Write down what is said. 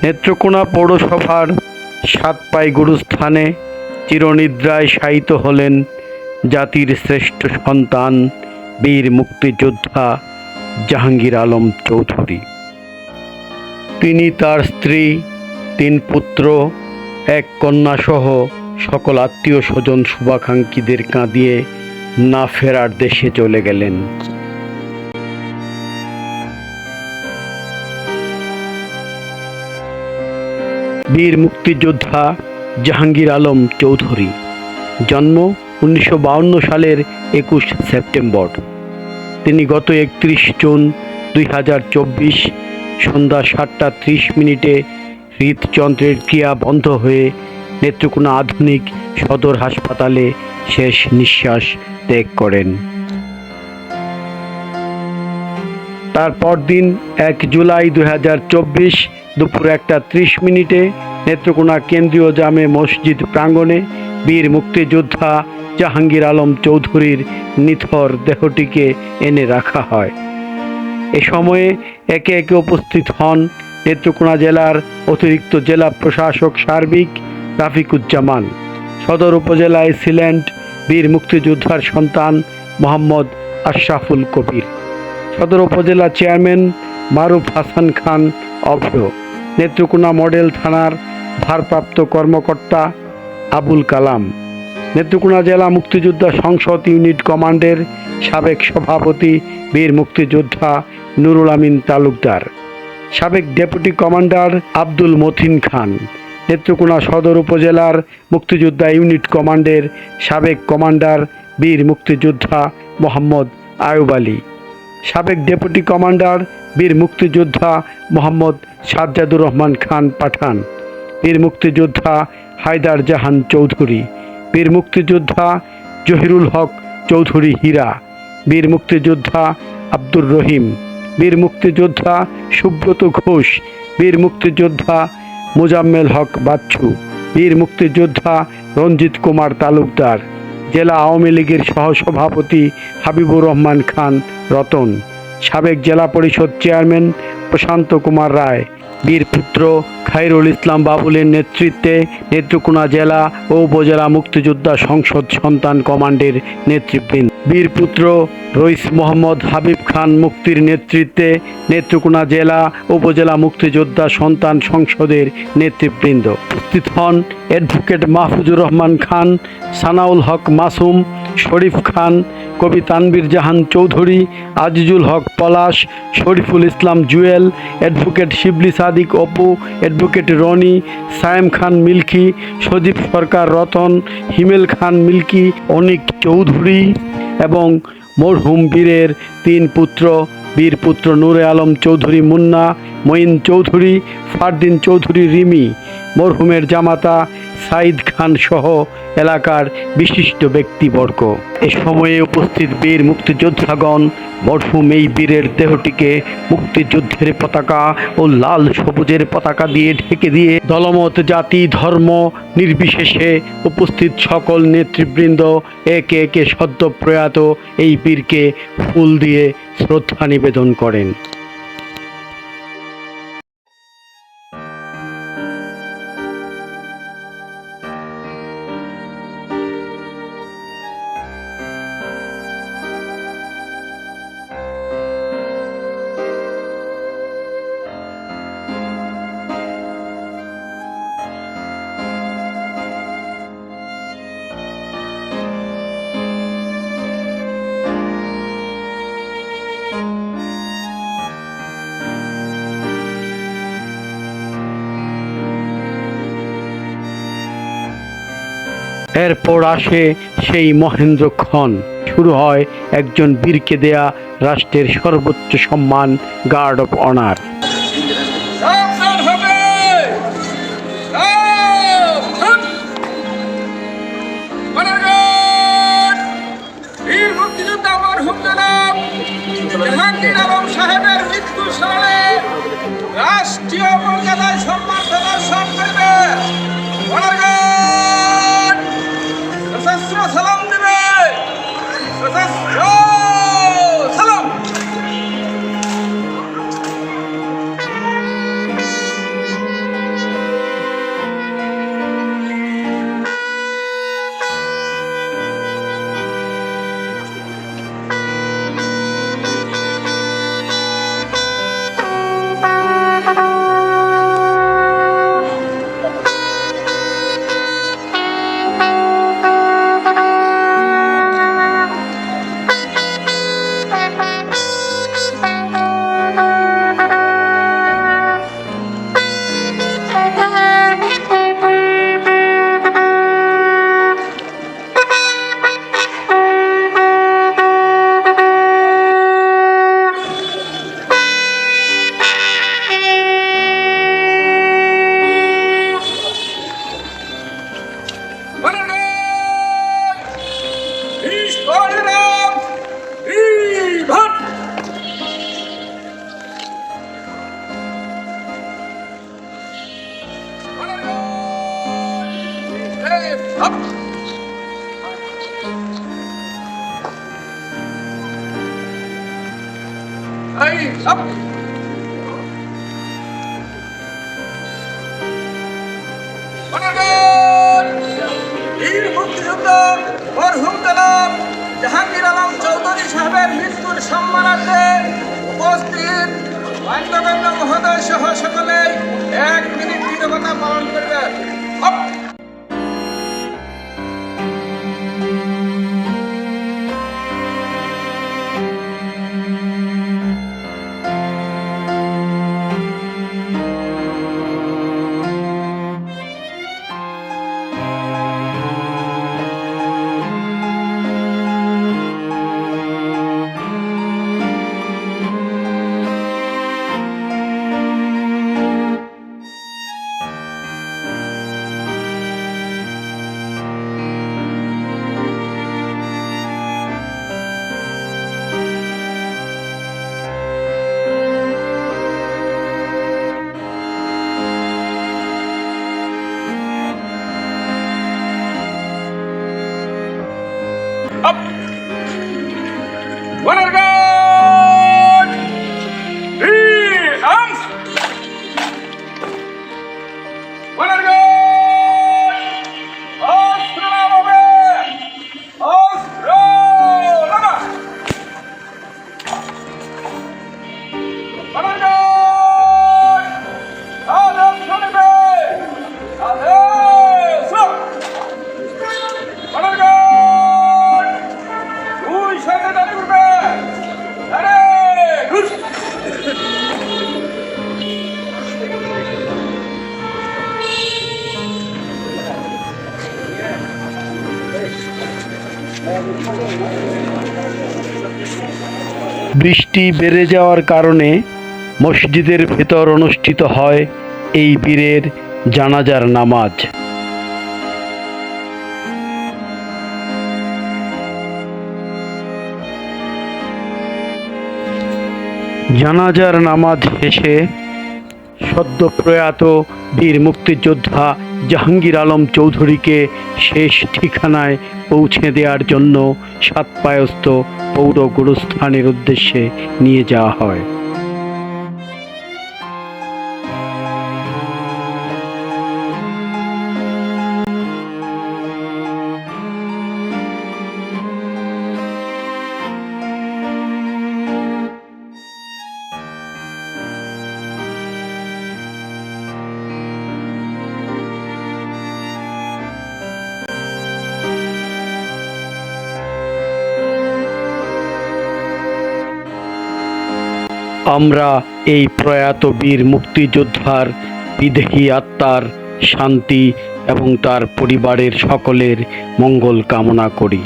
নেত্রকোনা পৌরসভার সাতপাই গুরুস্থানে চিরনিদ্রায় শায়িত হলেন জাতির শ্রেষ্ঠ সন্তান বীর মুক্তিযোদ্ধা জাহাঙ্গীর আলম চৌধুরী। তিনি তার স্ত্রী, 3 পুত্র, 1 কন্যাসহ সকল আত্মীয় স্বজন শুভাকাঙ্ক্ষীদের কাঁদিয়ে না ফেরার দেশে চলে গেলেন। বীর মুক্তিযোদ্ধা জাহাঙ্গীর আলম চৌধুরী জন্ম 1952 সালের 21 সেপ্টেম্বর। তিনি গত 31 জুন 2024 সন্ধ্যা 7:30 হৃদযন্ত্রের ক্রিয়া বন্ধ হয়ে নেত্রকোনা আধুনিক সদর হাসপাতালে শেষ নিঃশ্বাস ত্যাগ করেন। তার পরদিন 1 জুলাই 2024 দুপুর 1:30 নেত্রকোনা কেন্দ্রীয় জামে মসজিদ প্রাঙ্গণে বীর মুক্তিযোদ্ধা জাহাঙ্গীর আলম চৌধুরীর নিথর দেহটিকে এনে রাখা হয়। এ সময়ে একে একে উপস্থিত হন নেত্রকোনা জেলার অতিরিক্ত জেলা প্রশাসক সার্বিক রাফিকুজ্জামান। সদর উপজেলায় ছিলেন বীর মুক্তিযোদ্ধার সন্তান মোহাম্মদ আশরাফুল কবির, সদর উপজেলা চেয়ারম্যান মারুফ হাসান খান অভ্র, নেত্রকোনা মডেল থানার ভারপ্রাপ্ত কর্মকর্তা আবুল কালাম, নেত্রকোনা জেলা মুক্তিযোদ্ধা সংসদ ইউনিট কমান্ডের সাবেক সভাপতি বীর মুক্তিযোদ্ধা নুরুল আমিন তালুকদার, সাবেক ডেপুটি কমান্ডার আব্দুল মতিন খান, নেত্রকোনা সদর উপজেলার মুক্তিযোদ্ধা ইউনিট কমান্ডের সাবেক কমান্ডার বীর মুক্তিযোদ্ধা মোহাম্মদ আয়ুব আলী, সাবেক ডেপুটি কমান্ডার বীর মুক্তিযোদ্ধা মোহাম্মদ সাজ্জাদুর রহমান খান পাঠান, বীর মুক্তিযোদ্ধা হায়দার জাহান চৌধুরী, বীর মুক্তিযোদ্ধা জহিরুল হক চৌধুরী হীরা, বীর মুক্তিযোদ্ধা আব্দুর রহিম, বীর মুক্তিযোদ্ধা সুব্রত ঘোষ, বীর মুক্তিযোদ্ধা মোজাম্মেল হক বাচ্চু, বীর মুক্তিযোদ্ধা রঞ্জিত কুমার তালুকদার, জেলা আওয়ামী লীগের সহসভাপতি হাবিবুর রহমান খান রতন, সাবেক জেলা পরিষদ চেয়ারম্যান প্রশান্ত কুমার রায়, বীর পুত্র খায়রুল ইসলাম বাবুলের নেতৃত্বে নেত্রকোনা জেলা ও উপজেলা মুক্তিযোদ্ধা সংসদ সন্তান কমান্ডের নেতৃবৃন্দ, বীর পুত্র রইস মোহাম্মদ হাবিব খান মুক্তির নেতৃত্বে নেত্রকোনা জেলা উপজেলা মুক্তিযোদ্ধা সন্তান সংসদের নেতৃবৃন্দ। উপস্থিত হন অ্যাডভোকেট মাহফুজুর রহমান খান, সানাউল হক মাসুম, শরীফ খান, কবি তানবীর জাহান চৌধুরী, আজিজুল হক পলাশ, শরীফুল ইসলাম জুয়েল, অ্যাডভোকেট শিবলি সাদিক অপু, অ্যাডভোকেট রনি, সায়েম খান মিল্কি, সজীব সরকার রতন, হিমেল খান মিল্কি, অনিক চৌধুরী এবং মরহুম বীরের 3 পুত্র বীর পুত্র নূরে আলম চৌধুরী মুন্না, মঈন চৌধুরী, ফারদিন চৌধুরী রিমি, মরহুমের জামাতা সাইদ খান সহ এলাকার বিশিষ্ট ব্যক্তিবর্গ। এ সময়ে উপস্থিত বীর মুক্তিযোদ্ধাগণ মরহুম এই বীরের দেহটিকে মুক্তিযুদ্ধের পতাকা ও লাল সবুজের পতাকা দিয়ে ঢেকে দিয়ে দলমত জাতি ধর্ম নির্বিশেষে উপস্থিত সকল নেতৃবৃন্দ একে একে সদ্য প্রয়াত এই বীরকে ফুল দিয়ে শ্রদ্ধা নিবেদন করেন। এরপর আসে সেই মহেন্দ্রক্ষণ, শুরু হয় একজন বীরকে দেয়া রাষ্ট্রের সর্বোচ্চ সম্মান গার্ড অফ অনার। সাহেবের মৃত্যু স্মরণে রাষ্ট্রীয় মর্যাদায় সম্মান প্রদর্শন করবে, সালাম দেবে, সালাম। এই সব বীর মুক্তিযোদ্ধা মরহুম জনাব জাহাঙ্গীর আলম চৌধুরী সাহেবের মৃত্যুর সম্মানার্থে উপস্থিত মান্যগণ্য মহোদয় সহ সকলে 1 মিনিট নীরবতা পালন করবেন। বৃষ্টি বেড়ে যাওয়ার কারণে মসজিদের ভেতর অনুষ্ঠিত হয় এই বীরের জানাজার নামাজ। জানাজার নামাজ শেষে সদ্য প্রয়াত বীর মুক্তিযোদ্ধা জাহাঙ্গীর আলম চৌধুরীকে শেষ ঠিকানায় পৌঁছে দেওয়ার জন্য সাতপায়স্ত পৌর গুরুস্থানের উদ্দেশ্যে নিয়ে যাওয়া হয়। আমরা এই প্রয়াত বীর মুক্তিযোদ্ধার বিদেহী আত্মার শান্তি এবং তার পরিবারের সকলের মঙ্গল কামনা করি।